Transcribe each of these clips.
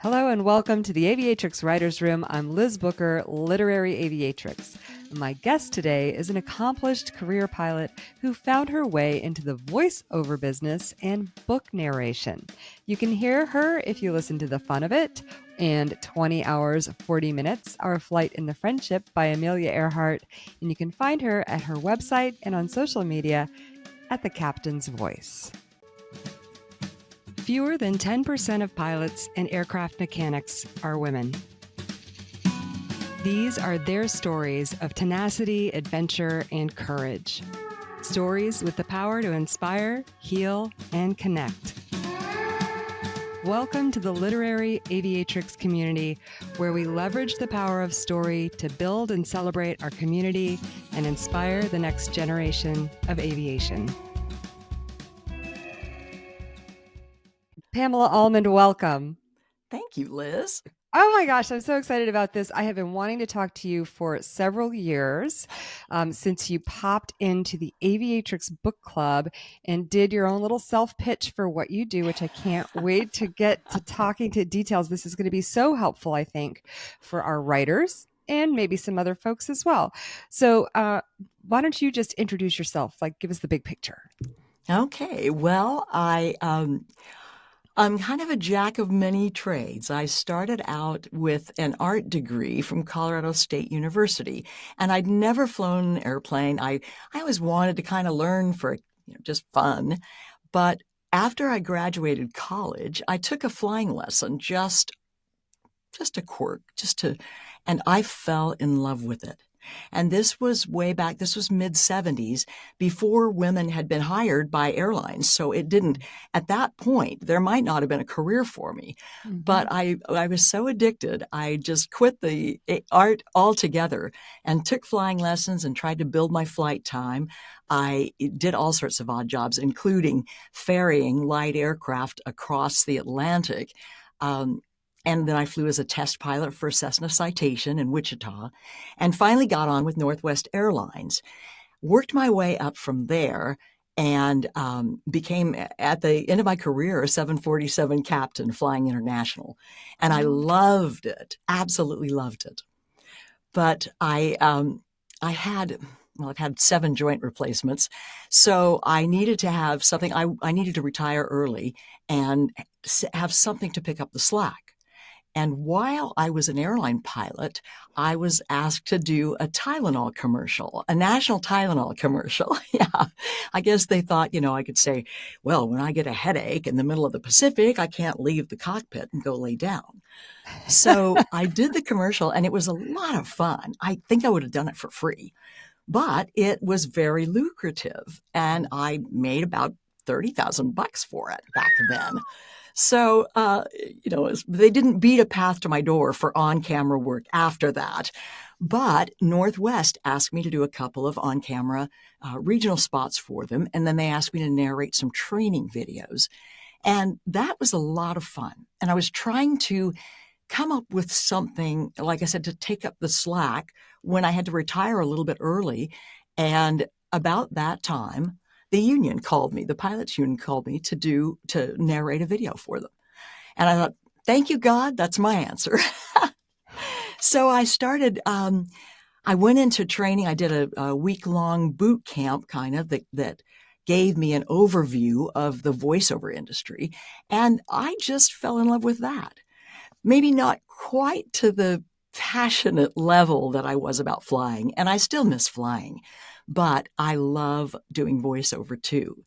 Hello and welcome to the Aviatrix Writers Room. I'm Liz Booker, literary aviatrix. My guest today is an accomplished career pilot who found her way into the voiceover business and book narration. You can hear her if you listen to The Fun of It and 20 Hours, 40 Minutes, Our Flight in the Friendship by Amelia Earhart. And you can find her at her website and on social media at The Captain's Voice. Fewer than 10% of pilots and aircraft mechanics are women. These are their stories of tenacity, adventure, and courage. Stories with the power to inspire, heal, and connect. Welcome to the literary aviatrix community, where we leverage the power of story to build and celebrate our community and inspire the next generation of aviation. Pamela Almand, welcome. Thank you, Liz. Oh my gosh, I'm so excited about this. I have been wanting to talk to you for several years since you popped into the Aviatrix Book Club and did your own little self-pitch for what you do, which I can't wait to get to talking to details. This is going to be so helpful, I think, for our writers and maybe some other folks as well. So why don't you just introduce yourself, like give us the big picture. Okay, well, I'm kind of a jack of many trades. I started out with an art degree from Colorado State University, and I'd never flown an airplane. I always wanted to kind of learn for just fun. But after I graduated college, I took a flying lesson, just a quirk, and I fell in love with it. And this was way back, this was mid-70s, before women had been hired by airlines. So it didn't, at that point, there might not have been a career for me. Mm-hmm. But I was so addicted, I just quit the art altogether and took flying lessons and tried to build my flight time. I did all sorts of odd jobs, including ferrying light aircraft across the Atlantic. And then I flew as a test pilot for Cessna Citation in Wichita, and finally got on with Northwest Airlines. Worked my way up from there and became, at the end of my career, a 747 captain flying international. And I loved it, absolutely loved it. But I've had 7 joint replacements. So I needed to have something, I needed to retire early and have something to pick up the slack. And while I was an airline pilot, I was asked to do a Tylenol commercial, a national Tylenol commercial. Yeah. I guess they thought, I could say, well, when I get a headache in the middle of the Pacific, I can't leave the cockpit and go lay down. So I did the commercial, and it was a lot of fun. I think I would have done it for free, but it was very lucrative. And I made about $30,000 for it back then. So, they didn't beat a path to my door for on-camera work after that. But Northwest asked me to do a couple of on-camera regional spots for them. And then they asked me to narrate some training videos. And that was a lot of fun. And I was trying to come up with something, like I said, to take up the slack when I had to retire a little bit early. And about that time, the pilots union called me to narrate a video for them. And I thought, thank you, God, that's my answer. So I started, I went into training. I did a week-long boot camp kind of that gave me an overview of the voiceover industry. And I just fell in love with that. Maybe not quite to the passionate level that I was about flying, and I still miss flying. But I love doing voiceover too.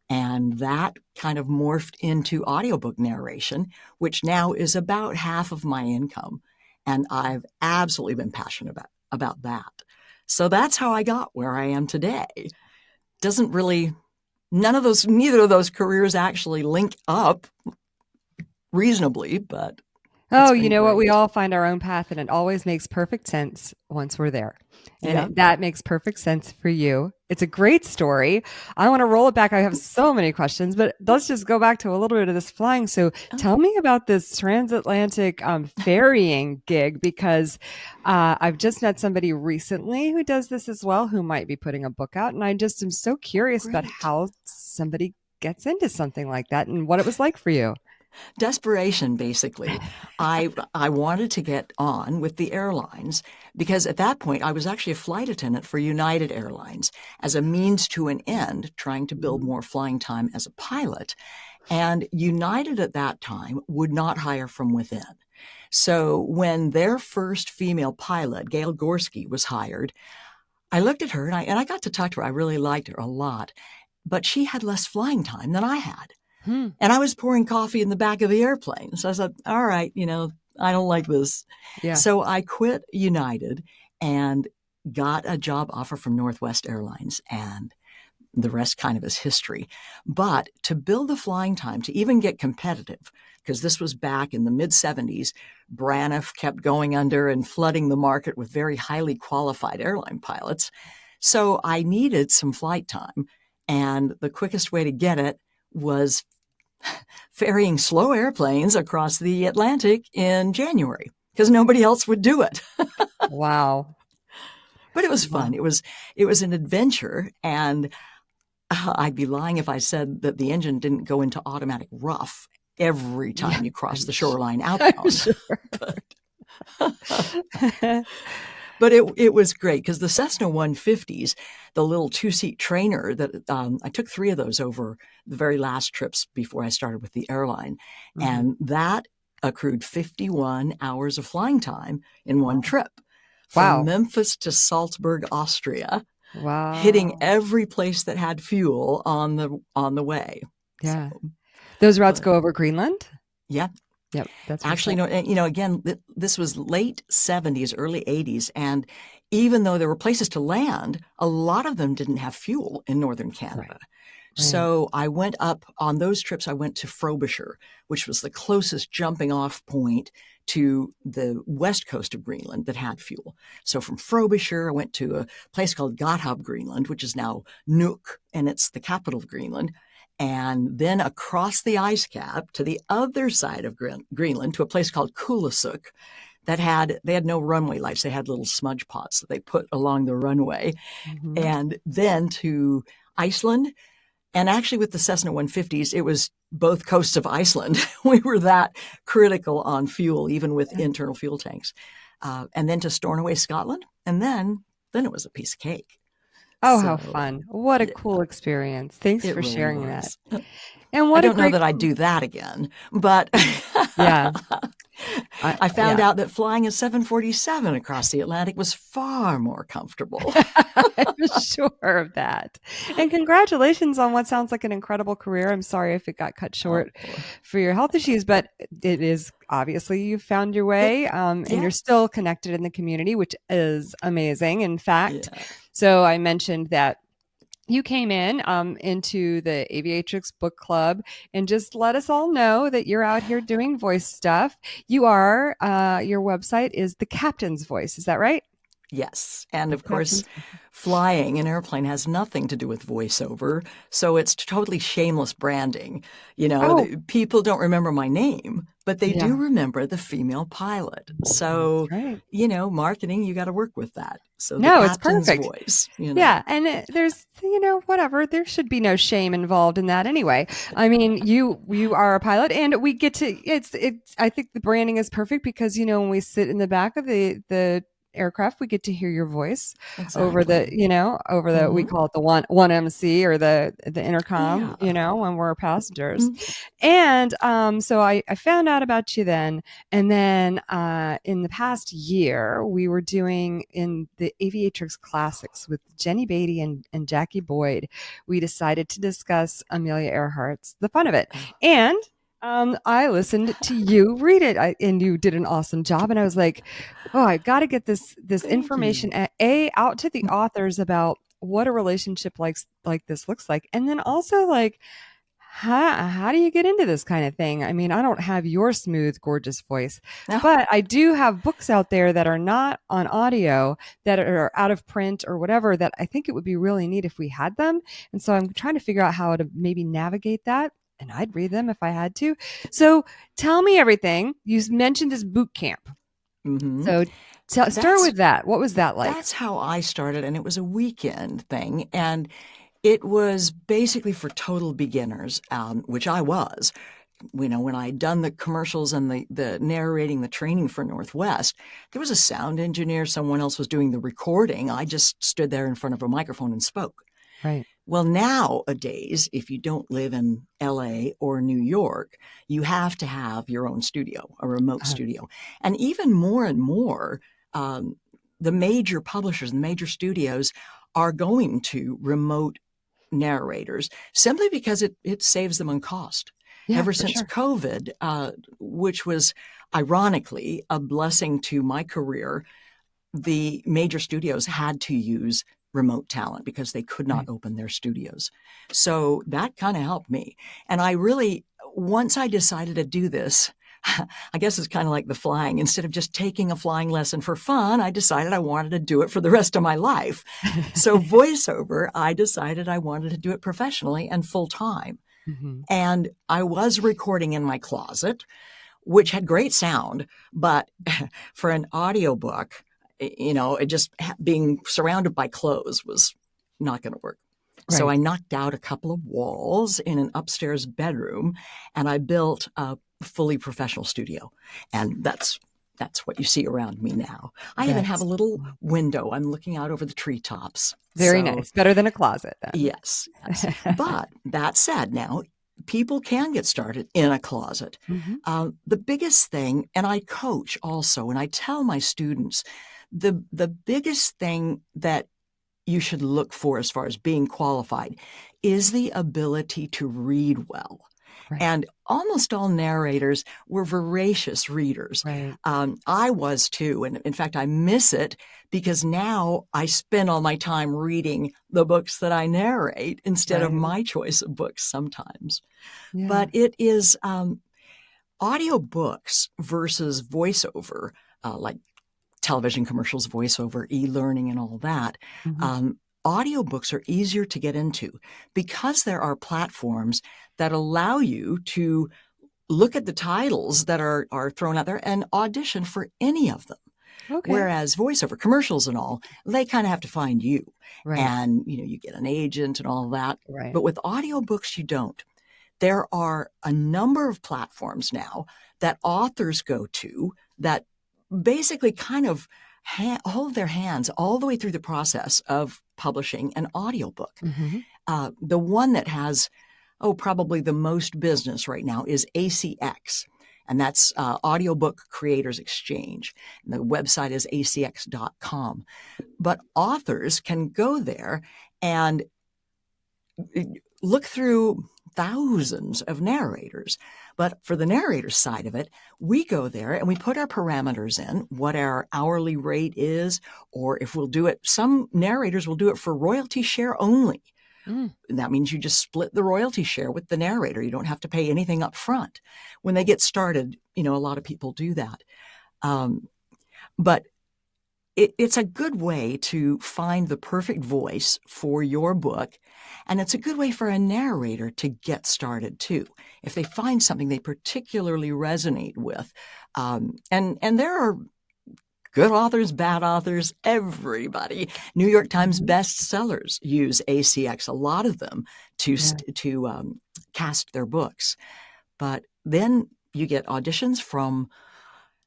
And that kind of morphed into audiobook narration, which now is about half of my income. And I've absolutely been passionate about that. So that's how I got where I am today. Neither of those careers actually link up reasonably, but oh, you know what? We all find our own path, and it always makes perfect sense once we're there. And that makes perfect sense for you. It's a great story. I want to roll it back. I have so many questions, but let's just go back to a little bit of this flying. So tell me about this transatlantic ferrying gig, because I've just met somebody recently who does this as well, who might be putting a book out. And I just am so curious about how somebody gets into something like that and what it was like for you. Desperation, basically. I wanted to get on with the airlines because at that point I was actually a flight attendant for United Airlines as a means to an end, trying to build more flying time as a pilot. And United at that time would not hire from within. So when their first female pilot, Gail Gorski, was hired, I looked at her and I got to talk to her. I really liked her a lot, but she had less flying time than I had. And I was pouring coffee in the back of the airplane. So I said, all right, I don't like this. Yeah. So I quit United and got a job offer from Northwest Airlines, and the rest kind of is history. But to build the flying time, to even get competitive, because this was back in the mid-70s, Braniff kept going under and flooding the market with very highly qualified airline pilots. So I needed some flight time, and the quickest way to get it was ferrying slow airplanes across the Atlantic in January because nobody else would do it. Wow. But it was fun. It was an adventure, and I'd be lying if I said that the engine didn't go into automatic rough every time you cross the shoreline outbound. Sure. But it was great because the Cessna 150s, the little two-seat trainer that I took 3 of those over the very last trips before I started with the airline. And that accrued 51 hours of flying time in one trip from Memphis to Salzburg, Austria, hitting every place that had fuel on the way. Yeah. So, those routes go over Greenland? Yeah. Yep. That's actually, again, this was late 70s, early 80s. And even though there were places to land, a lot of them didn't have fuel in northern Canada. Right. So I went up on those trips. I went to Frobisher, which was the closest jumping off point to the west coast of Greenland that had fuel. So from Frobisher, I went to a place called Gotthab, Greenland, which is now Nuuk, and it's the capital of Greenland. And then across the ice cap to the other side of Greenland to a place called Kulusuk they had no runway lights. They had little smudge pots that they put along the runway. And then to Iceland. And actually with the Cessna 150s, it was both coasts of Iceland. We were that critical on fuel, even with internal fuel tanks. And then to Stornoway, Scotland. And then it was a piece of cake. Oh, how fun. What a cool experience. Thanks for sharing that. And what I don't know that I'd do that again, but yeah. I found out that flying a 747 across the Atlantic was far more comfortable. I'm sure of that. And congratulations on what sounds like an incredible career. I'm sorry if it got cut short for your health issues, but it is obviously you found your way and you're still connected in the community, which is amazing. In fact, so I mentioned that you came in into the Aviatrix book club and just let us all know that you're out here doing voice stuff. You are, your website is The Captain's Voice. Is that right? Yes. And of course, flying an airplane has nothing to do with voiceover. So it's totally shameless branding. People don't remember my name, but they do remember the female pilot. So, marketing, you got to work with that. So it's perfect. Voice, Yeah. And there's, whatever, there should be no shame involved in that anyway. I mean, you are a pilot and we get to, I think the branding is perfect because, when we sit in the back of the aircraft, we get to hear your voice over the we call it the one MC or the intercom, when we're passengers. And so I found out about you then. And then in the past year, we were doing in the Aviatrix Classics with Jenny Beatty and Jackie Boyd. We decided to discuss Amelia Earhart's The Fun of It. And I listened to you read it and you did an awesome job. And I was like, I got to get this information out to the authors about what a relationship like this looks like. And then also like, how do you get into this kind of thing? I mean, I don't have your smooth, gorgeous voice, but I do have books out there that are not on audio, that are out of print or whatever, that I think it would be really neat if we had them. And so I'm trying to figure out how to maybe navigate that. And I'd read them if I had to. So tell me everything. You mentioned this boot camp. So start with that. What was that like? That's how I started. And it was a weekend thing. And it was basically for total beginners, which I was. when I had done the commercials and the narrating, the training for Northwest, there was a sound engineer. Someone else was doing the recording. I just stood there in front of a microphone and spoke. Right. Well, nowadays, if you don't live in LA or New York, you have to have your own studio, a remote studio. And even more and more, the major publishers and the major studios are going to remote narrators simply because it saves them on cost. Yeah, Ever for since sure. COVID, which was ironically a blessing to my career, the major studios had to use remote talent because they could not Right. open their studios. So that kind of helped me. And I really, once I decided to do this, I guess it's kind of like the flying. Instead of just taking a flying lesson for fun, I decided I wanted to do it for the rest of my life. So voiceover, I decided I wanted to do it professionally and full time. Mhm. And I was recording in my closet, which had great sound, but for an audiobook, it just being surrounded by clothes was not going to work. So Right. I knocked out a couple of walls in an upstairs bedroom, and I built a fully professional studio. And that's what you see around me now. I even have a That's little window. I'm looking out over the treetops. very So nice. Better than a closet then. yes. But that said, now people can get started in a closet. Mhm. The biggest thing, and I coach also, and I tell my students, the biggest thing that you should look for as far as being qualified is the ability to read well. Right. And almost all narrators were voracious readers. Right. I was too. And in fact, I miss it because now I spend all my time reading the books that I narrate instead of Right. my choice of books sometimes. Yeah. But it is audiobooks versus voiceover, like television commercials, voiceover, e-learning, and all that. Mhm. Audiobooks are easier to get into because there are platforms that allow you to look at the titles that are thrown out there and audition for any of them. Okay. Whereas voiceover commercials and all, they kind of have to find you. Right. And, you get an agent and all that. Right. But with audiobooks, you don't. There are a number of platforms now that authors go to that basically kind of hold their hands all the way through the process of publishing an audiobook. Mhm. The one that has, probably the most business right now is ACX, and that's Audiobook Creators Exchange. And the website is acx.com. But authors can go there and look through thousands of narrators. But for the narrator side of it, we go there and we put our parameters in, what our hourly rate is, or if we'll do it, some narrators will do it for royalty share only. Mm. And that means you just split the royalty share with the narrator. You don't have to pay anything up front. When they get started, a lot of people do that. But it's a good way to find the perfect voice for your book. And it's a good way for a narrator to get started too. If they find something they particularly resonate with. And there are good authors, bad authors, everybody. New York Times Mhm. bestsellers use ACX, a lot of them, to cast their books. But then you get auditions from,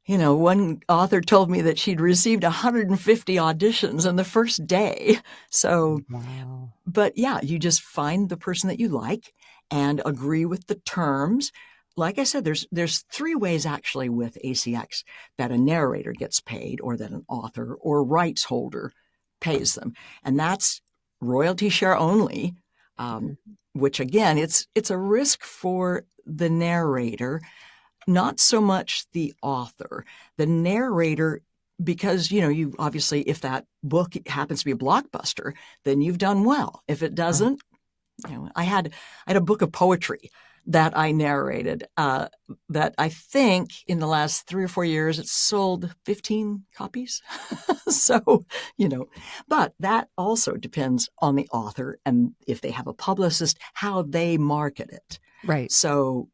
one author told me that she'd received 150 auditions in the first day. So, Wow. but yeah, you just find the person that you like and agree with the terms. Like I said, there's three ways actually with ACX that a narrator gets paid, or that an author or rights holder pays them, and that's royalty share only, Mhm. which again, it's a risk for the narrator, not so much the author. The narrator, because you obviously, if that book happens to be a blockbuster, then you've done well. If it Right. doesn't, I had a book of poetry that I narrated, that I think in the last 3 or 4 years it's sold 15 copies. So, but that also depends on the author and if they have a publicist, how they market it. Right. So,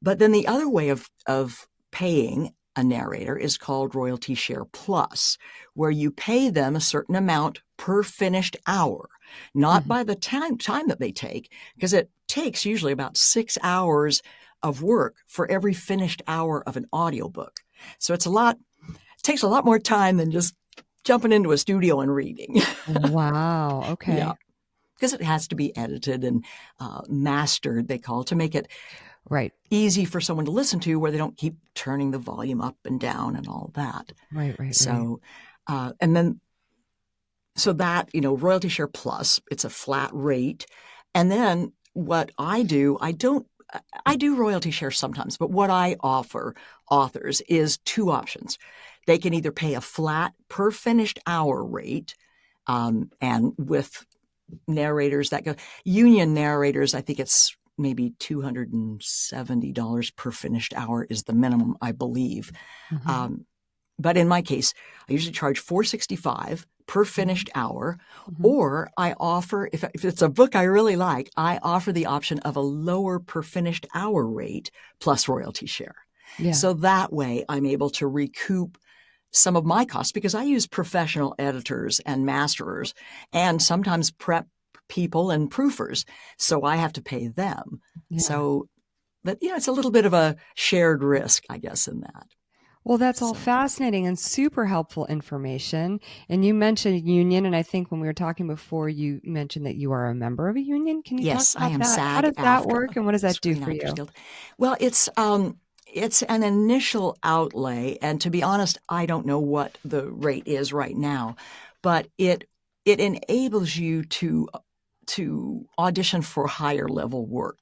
but then the other way of paying a narrator is called royalty share plus, where you pay them a certain amount per finished hour, not Mhm. by the time that they take, because it takes usually about 6 hours of work for every finished hour of an audiobook. So it takes a lot more time than just jumping into a studio and reading. Wow. Yeah, Okay. because it has to be edited and mastered, they call it, to make it Right. easy for someone to listen to, where they don't keep turning the volume up and down and all that. Right. Right. Right. So, and then, so that, royalty share plus, it's a flat rate. And then what I do, I do royalty share sometimes, but what I offer authors is two options. They can either pay a flat per finished hour rate, and with narrators that go, union narrators, I think it's maybe $270 per finished hour is the minimum, I believe. Mm-hmm. But in my case, I usually charge $465 per finished hour, Mm-hmm. or I offer, if it's a book I really like, I offer the option of a lower per finished hour rate plus royalty share. Yeah. So that way I'm able to recoup some of my costs, because I use professional editors and masterers and sometimes prep people and proofers. So I have to pay them. Yeah. So, but it's a little bit of a shared risk, I guess, in that. Well, that's all So fascinating and super helpful information. And you mentioned union, and I think when we were talking before, you mentioned that you are a member of a union. Can you talk yes, I about am that? How does that work, SAG-AFTRA, and what does that do Screen for Actors you? Guild. Well, it's an initial outlay, and to be honest, I don't know what the rate is right now, but it enables you to audition for higher level work,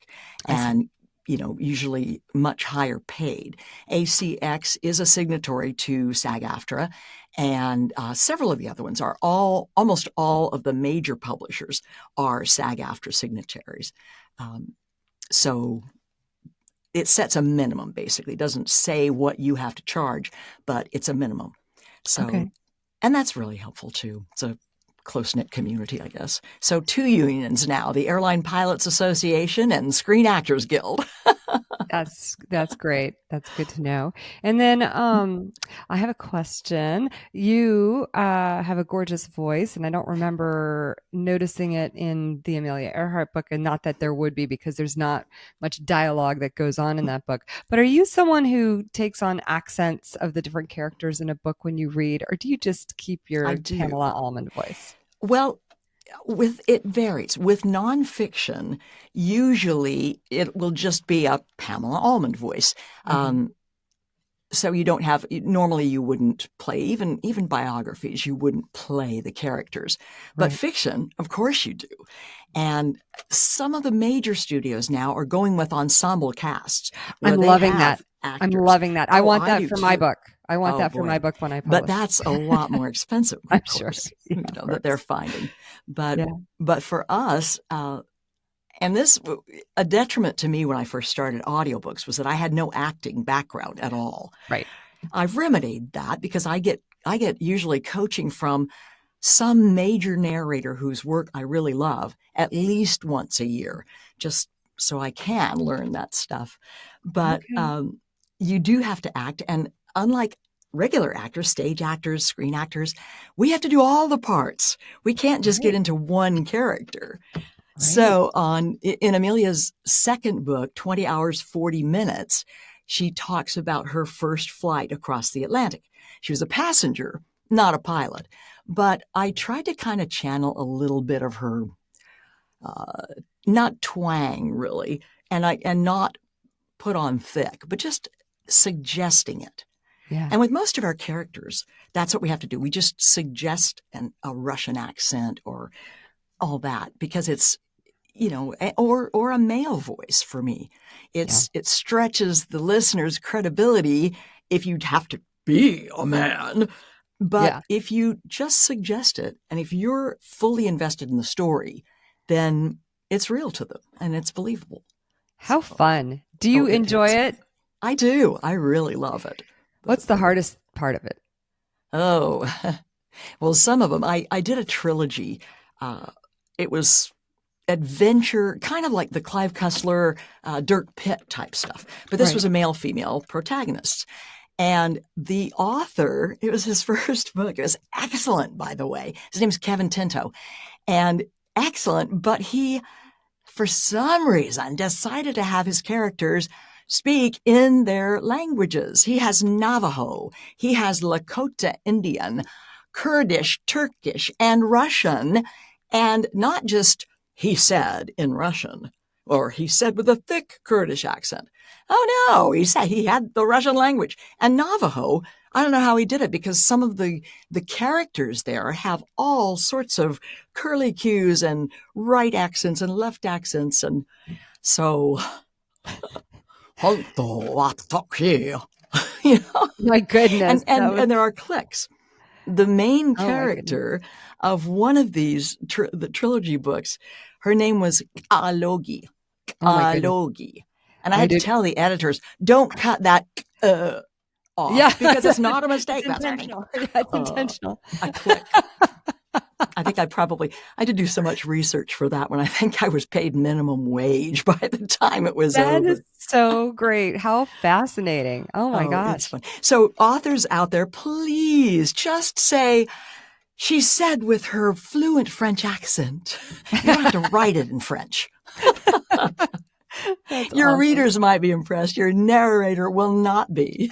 I see. and usually much higher paid. ACX is a signatory to SAG-AFTRA, and several of the other ones are almost all of the major publishers are SAG-AFTRA signatories. So it sets a minimum, basically. It doesn't say what you have to charge, but it's a minimum. So, Okay. and that's really helpful too. It's a close-knit community, I guess. So 2 unions now, the Airline Pilots Association and Screen Actors Guild. That's great. That's good to know. And then I have a question. You have a gorgeous voice, and I don't remember noticing it in the Amelia Earhart book, and not that there would be, because there's not much dialogue that goes on in that book. But are you someone who takes on accents of the different characters in a book when you read, or do you just keep I your do. Pamela Almond voice? Well, it varies. With nonfiction, usually it will just be a Pamela Almond voice. Okay. So you don't have, normally you wouldn't play, even biographies, you wouldn't play the characters. But Right. fiction, of course you do. And some of the major studios now are going with ensemble casts where I'm they loving that. have I'm actors. loving that. I Oh, want I that do for my too. book. I want Oh that for my boy. book when I But publish. that's a lot more expensive, I'm of sure. course, Yeah, of that they're course. finding. But Yeah. for us, and this, a detriment to me when I first started audiobooks was that I had no acting background at all. Right. I've remedied that because I get usually coaching from some major narrator whose work I really love at least once a year, just so I can learn that stuff. But Okay. you do have to act, and unlike regular actors, stage actors, screen actors, we have to do all the parts. We can't just get Right. into one character. Right. So in Amelia's second book, 20 Hours, 40 Minutes, she talks about her first flight across the Atlantic. She was a passenger, not a pilot. But I tried to kind of channel a little bit of her, not twang really, and not put on thick, but just suggesting it. Yeah. And with most of our characters, that's what we have to do. We just suggest a Russian accent or all that, because it's, or a male voice for me. Yeah. It stretches the listener's credibility if you'd have to be a man. But Yeah. if you just suggest it, and if you're fully invested in the story, then it's real to them and it's believable. How So, fun. Do you it enjoy is. it? I do. I really love it. What's the hardest part of it? Oh, well, some of them. I did a trilogy. It was adventure, kind of like the Clive Cussler, Dirk Pitt type stuff. But this Right. was a male-female protagonist. And the author, it was his first book. It was excellent, by the way. His name's Kevin Tinto. And excellent, but he, for some reason, decided to have his characters speak in their languages. He has Navajo, he has Lakota Indian, Kurdish, Turkish, and Russian, and not just he said in Russian, or he said with a thick Kurdish accent. Oh no, he said he had the Russian language. And Navajo, I don't know how he did it, because some of the characters there have all sorts of curly cues and right accents and left accents. And so, you know, My goodness. and there are clicks. The main Oh my goodness. character of one of these the trilogy books, her name was Alogi. Oh my goodness. Alogi. And I had to tell the editors, don't cut that off, because it's not a mistake. It's intentional. Yeah, it's intentional. A click. I think I did do so much research for that one. I think I was paid minimum wage by the time it was over. That is so great. How fascinating. Oh my gosh. It's fun. So authors out there, please just say, she said with her fluent French accent. You don't have to write it in French. Your awesome. readers might be impressed. Your narrator will not be.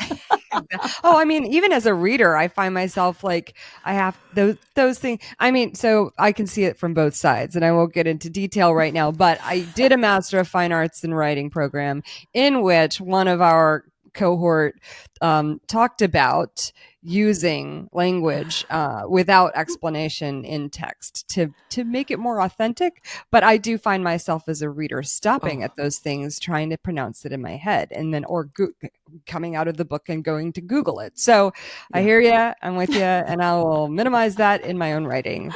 Oh, I mean, even as a reader, I find myself like I have those things. I mean, so I can see it from both sides, and I won't get into detail right now, but I did a Master of Fine Arts in Writing program in which one of our cohort talked about using language without explanation in text to make it more authentic. But I do find myself as a reader stopping at those things, trying to pronounce it in my head, and then coming out of the book and going to Google it. So I hear you, I'm with you, and I will minimize that in my own writing.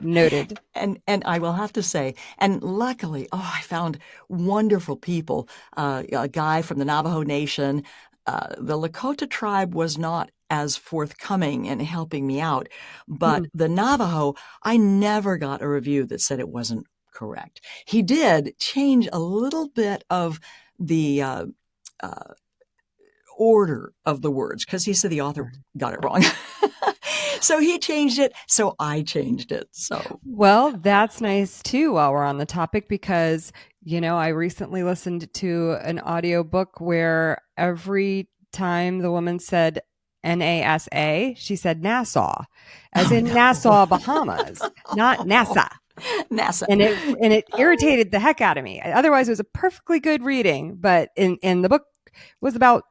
Noted. And I will have to say, and luckily, I found wonderful people. A guy from the Navajo Nation. The Lakota tribe was not as forthcoming in helping me out, but the Navajo, I never got a review that said it wasn't correct. He did change a little bit of the order of the words, because he said the author got it wrong. So he changed it, so I changed it. So, well, that's nice too, while we're on the topic, because, I recently listened to an audiobook where every time the woman said NASA, she said Nassau, as in Nassau, Bahamas, not NASA. NASA. And it irritated the heck out of me. Otherwise, it was a perfectly good reading, but in the book was about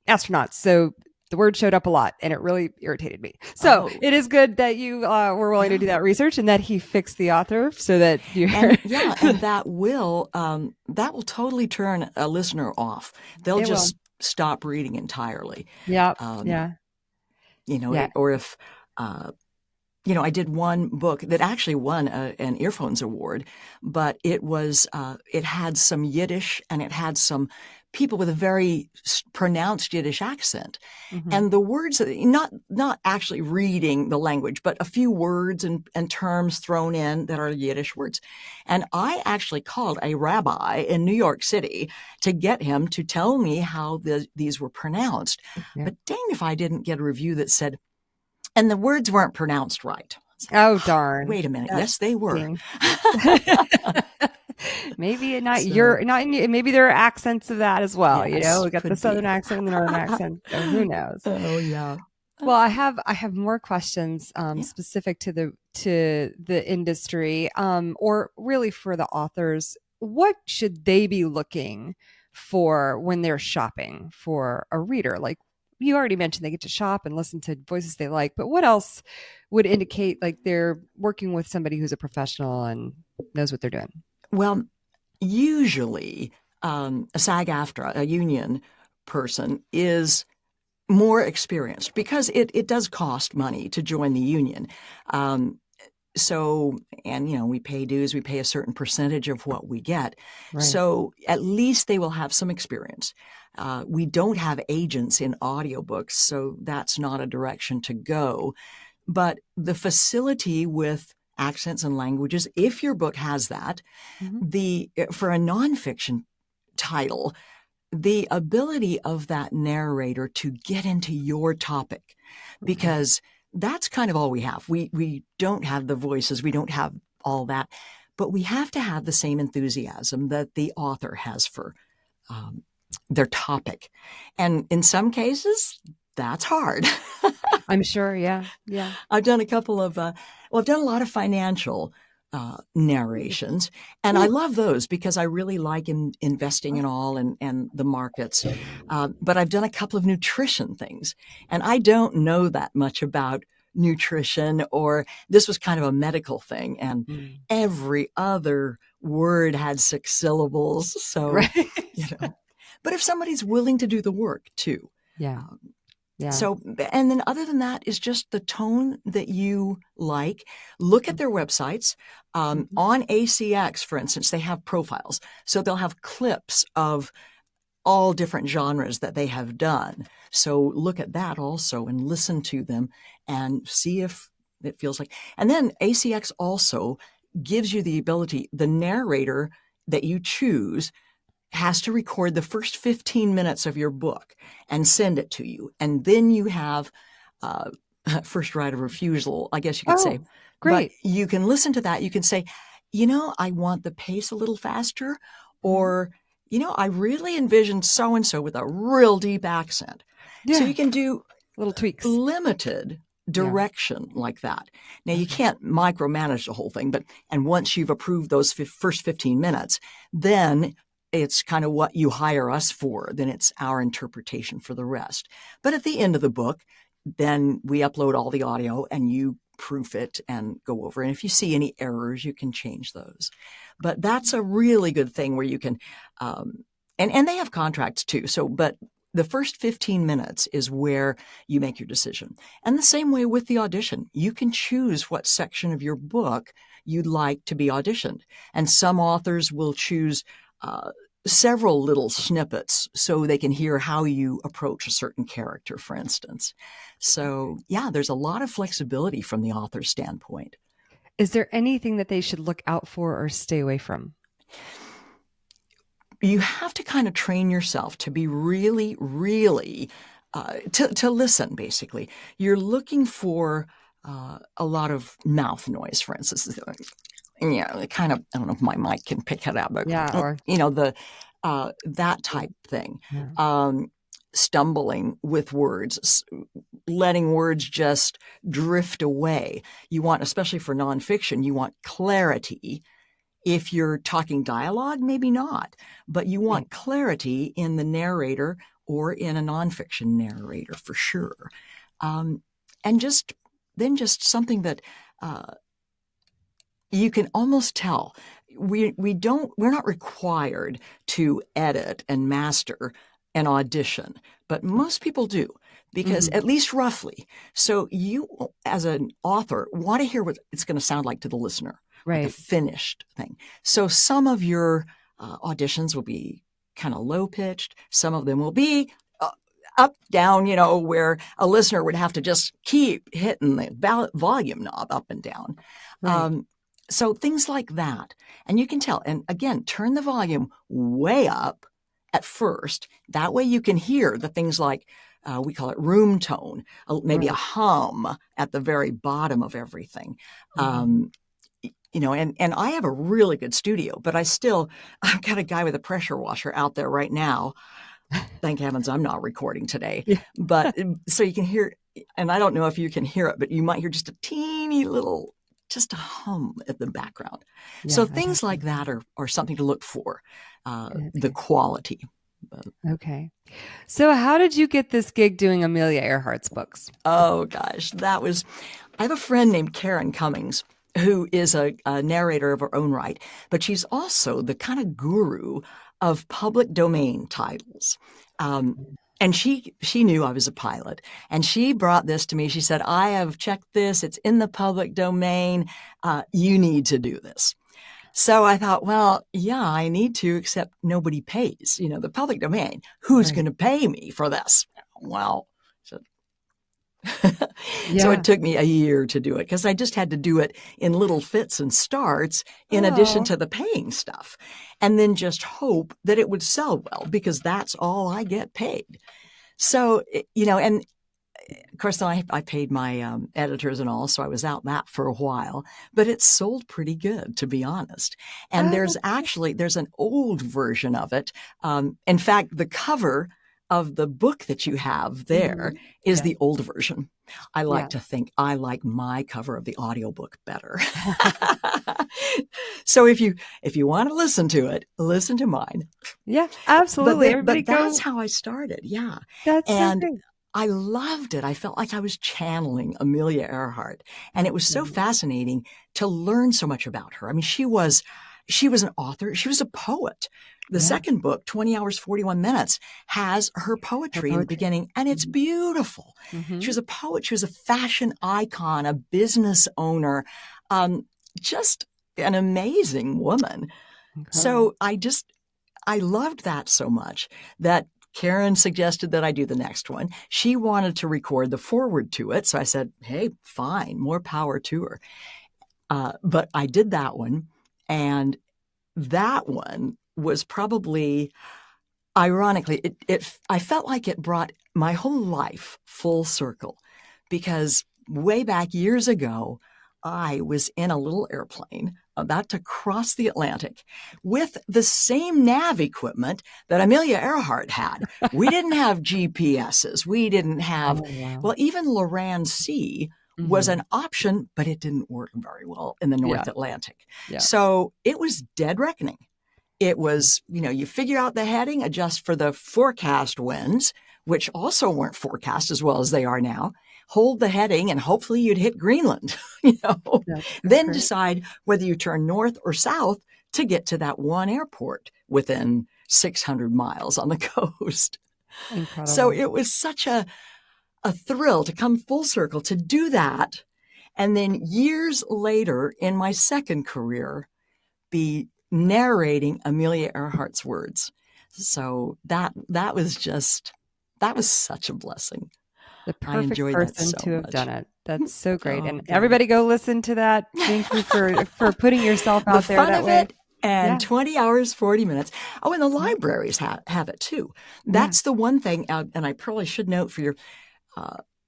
astronauts. So the word showed up a lot, and it really irritated me. So it is good that you were willing to do that research, and that he fixed the author so that you. And that will totally turn a listener off. They'll just stop reading entirely. Yeah. Or if. I did one book that actually won an Earphones Award, but it had some Yiddish, and it had some people with a very pronounced Yiddish accent. Mm-hmm. And the words, not actually reading the language, but a few words and terms thrown in that are Yiddish words. And I actually called a rabbi in New York City to get him to tell me how these were pronounced. Yeah. But dang if I didn't get a review that said, and the words weren't pronounced right. Oh, darn. Wait a minute. Yes, they were. Maybe maybe there are accents of that as well. Yes, we got the Southern accent and the Northern accent. So who knows? Oh, yeah. Well, I have more questions specific to the industry, or really for the authors. What should they be looking for when they're shopping for a reader? Like, you already mentioned they get to shop and listen to voices they like, but what else would indicate like they're working with somebody who's a professional and knows what they're doing? Well, usually a SAG-AFTRA, a union person, is more experienced, because it does cost money to join the union. We pay dues, we pay a certain percentage of what we get. Right. So at least they will have some experience. We don't have agents in audiobooks, so that's not a direction to go. But the facility with accents and languages, if your book has that, for a nonfiction title, the ability of that narrator to get into your topic, because that's kind of all we have. We don't have the voices, we don't have all that, but we have to have the same enthusiasm that the author has for their topic. And in some cases, that's hard. I'm sure. Yeah. Yeah. I've done a couple of, I've done a lot of financial narrations, and I Ooh. love those because I really like investing and all and the markets. But I've done a couple of nutrition things, and I don't know that much about nutrition, or this was kind of a medical thing, and Mm. every other word had 6 syllables. So, you Right. know, but if somebody's willing to do the work too, Yeah. um, Yeah. so, and then other than that is just the tone that you like. Look at their websites. Mhm. On ACX, for instance, they have profiles. So they'll have clips of all different genres that they have done. So look at that also and listen to them and see if it feels like. And then ACX also gives you the ability, the narrator that you choose has to record the first 15 minutes of your book and send it to you. And then you have uh, first right of refusal, I guess you could say. Oh, But great. you can listen to that. You can say, I want the pace a little faster, Mhm. or, I really envisioned so and so with a real deep accent. So Yeah. you can do Little tweaks. limited Yeah. direction like that. Now you Okay. can't micromanage the whole thing, and once you've approved those first 15 minutes, then it's kind of what you hire us for. Then it's our interpretation for the rest. But at the end of the book, then we upload all the audio and you proof it and go over. And if you see any errors, you can change those. But that's a really good thing where you can, and they have contracts too. So, but the first 15 minutes is where you make your decision. And the same way with the audition, you can choose what section of your book you'd like to be auditioned. And some authors will choose several little snippets so they can hear how you approach a certain character, for instance. So, yeah, there's a lot of flexibility from the author's standpoint. Is there anything that they should look out for or stay away from? You have to kind of train yourself to be really, really to listen. Basically, you're looking for a lot of mouth noise, for instance. Yeah, kind of. I don't know if my mic can pick it up, but Yeah. Or, the that type thing. yeah. Um, Stumbling with words, letting words just drift away. You want, especially for nonfiction, you want clarity. If you're talking dialogue, maybe not, but you Right. want clarity in the narrator or in a nonfiction narrator for sure. Um, and just something that you can almost tell. We're not required to edit and master an audition, but most people do, because Mhm. at least roughly. So you, as an author, want to hear what it's going to sound like to the listener, like a Right. finished thing. So some of your auditions will be kind of low pitched. Some of them will be up, down, where a listener would have to just keep hitting the volume knob up and down. Right. Um, so things like that. And you can tell. And again, turn the volume way up at first. That way you can hear the things like, we call it room tone, maybe a Right. hum at the very bottom of everything. Mhm. And I have a really good studio, but I've got a guy with a pressure washer out there right now. Thank heavens I'm not recording today. Yeah. But so you can hear, and I don't know if you can hear it, but you might hear just a teeny little, just a hum at the background. So Yeah. I'd have things like to. that are something to look for, the Okay. quality. Okay. So, how did you get this gig doing Amelia Earhart's books? Oh gosh, I have a friend named Karen Cummings who is a narrator of her own right, but she's also the kind of guru of public domain titles. Um, and she knew I was a pilot, and she brought this to me. She said, "I have checked this; it's in the public domain. You need to do this." So I thought, well, yeah, I need to, except nobody pays. The public domain. Who's Right. going to pay me for this? Well, so so it Yeah. took me a year to do it because I just had to do it in little fits and starts in addition Oh. to the paying stuff. And then just hope that it would sell well because that's all I get paid. So, and of course, then I paid my editors and all, so I was out that for a while. But it sold pretty good, to be honest. And there's an old version of it. In fact, the cover of the book that you have there is Yeah. the old version. I like Yeah. to think I like my cover of the audiobook better. So if you want to listen to it, listen to mine. Yeah, absolutely. Everybody But that's go. how I started. Yeah. That's so And great. I loved it. I felt like I was channeling Amelia Earhart. And it was so fascinating to learn so much about her. I mean, she was an author. She was a poet. The second book, 20 Hours, 41 Minutes, has her poetry in the beginning, and it's beautiful. She was a poet. She was a fashion icon, a business owner, just an amazing woman. Incredible. So I loved that so much that Karen suggested that I do the next one. She wanted to record the foreword to it. So I said, hey, fine, more power to her. But I did that one. And that one was probably, ironically, I felt like it brought my whole life full circle, because way back years ago, I was in a little airplane about to cross the Atlantic with the same nav equipment that Amelia Earhart had. We didn't have GPSs. We didn't have, well, even Loran C was an option, but it didn't work very well in the North Atlantic. So it was dead reckoning. It was, you figure out the heading, adjust for the forecast winds, which also weren't forecast as well as they are now. Hold the heading, and hopefully you'd hit Greenland, Then decide whether you turn north or south to get to that one airport within 600 miles on the coast. Incredible. So it was such a thrill to come full circle to do that. And then years later in my second career, be narrating Amelia Earhart's words. So that was such a blessing. The I perfect enjoyed that person so to have much. done it. That's so great. Oh, And God. everybody go listen to that. Thank you for putting yourself out The there fun that of way. it, and 20 hours, 40 minutes. Oh, and the libraries have it too. That's the one thing, and I probably should note for your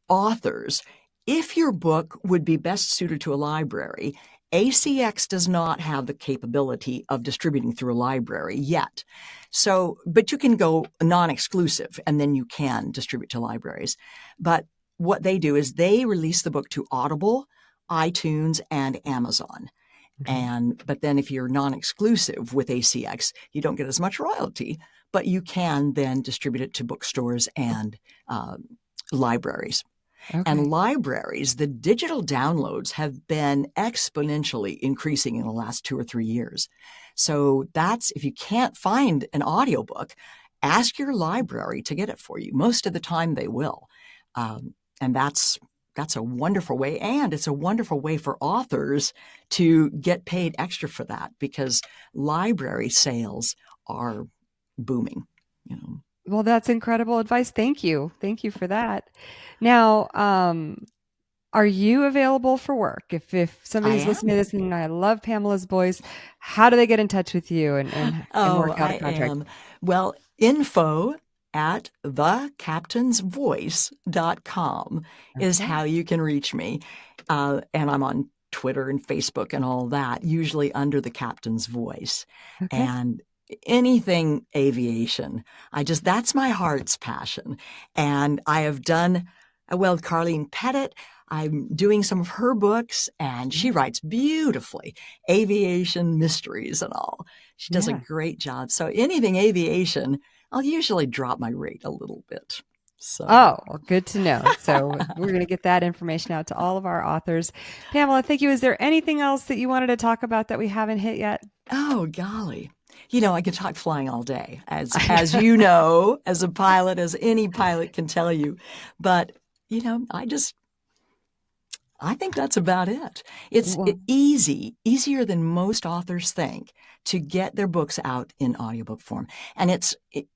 authors, if your book would be best suited to a library, ACX does not have the capability of distributing through a library yet. So, but you can go non-exclusive, and then you can distribute to libraries. But what they do is they release the book to Audible, iTunes, and Amazon. But then if you're non-exclusive with ACX, you don't get as much royalty, but you can then distribute it to bookstores and libraries. And libraries, the digital downloads have been exponentially increasing in the last 2 or 3 years. So that's, if you can't find an audiobook, ask your library to get it for you. Most of the time they will. And that's a wonderful way. And it's a wonderful way for authors to get paid extra for that, because library sales are booming. Well, that's incredible advice. Thank you. Thank you for that. Now, are you available for work? If somebody's listening to this and I love Pamela's voice, how do they get in touch with you and work out a contract? Well, info at thecaptainsvoice.com is how you can reach me. And I'm on Twitter and Facebook and all that, usually under the Captain's Voice. And anything aviation, that's my heart's passion. And I have done, well, Carlene Pettit, I'm doing some of her books, and she writes beautifully, aviation mysteries and all. She does a great job. So anything aviation, I'll usually drop my rate a little bit. So. Oh, well, good to know. So we're going to get that information out to all of our authors. Pamela, thank you. Is there anything else that you wanted to talk about that we haven't hit yet? Oh, golly. I could talk flying all day, as you know, as a pilot, as any pilot can tell you. But, I think that's about it. It's easier than most authors think to get their books out in audiobook form. And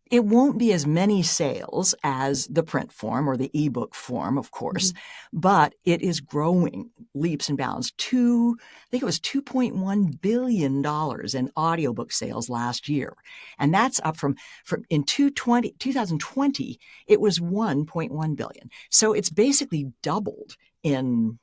It won't be as many sales as the print form or the ebook form, of course, but it is growing leaps and bounds. I think it was $2.1 billion in audiobook sales last year. And that's up from in 2020, it was $1.1 billion. So it's basically doubled in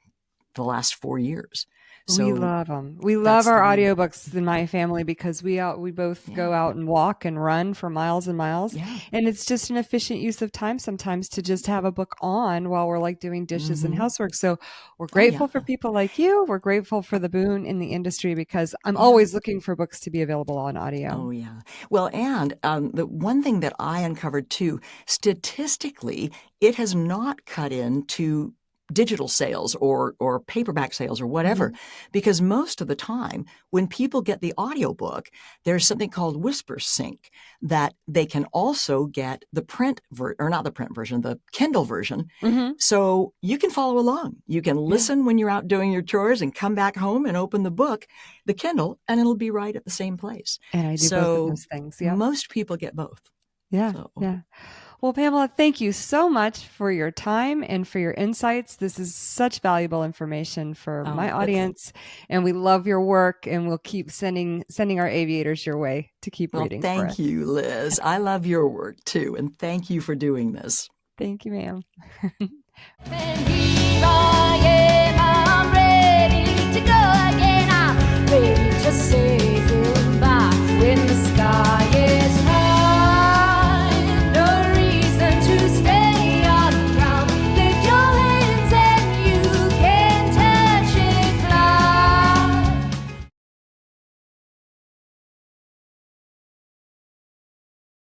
the last 4 years. We So love them. We love that's the our way. audiobooks in my family because we both go Yeah. out and walk and run for miles and miles. Yeah. And it's just an efficient use of time sometimes to just have a book on while we're like doing dishes and housework. So we're Oh, yeah. grateful for people like you. We're grateful for the boon in the industry because I'm Yeah. always looking for books to be available on audio. Oh, yeah. Well, and the one thing that I uncovered too, statistically, it has not cut into digital sales or paperback sales or whatever, because most of the time when people get the audiobook, there's something called Whisper Sync that they can also get the or not the print version, the Kindle version. So you can follow along. You can listen when you're out doing your chores and come back home and open the book, the Kindle, and it'll be right at the same place. And I do both of So those things. Yep. most people get both. Yeah. So. Yeah. Well, Pamela, thank you so much for your time and for your insights. This is such valuable information for my audience, and we love your work, and we'll keep sending our aviators your way to keep reading for us. Thank you, Liz. I love your work too, and thank you for doing this. Thank you, ma'am. And here I am, I'm ready to go again. I'm ready to say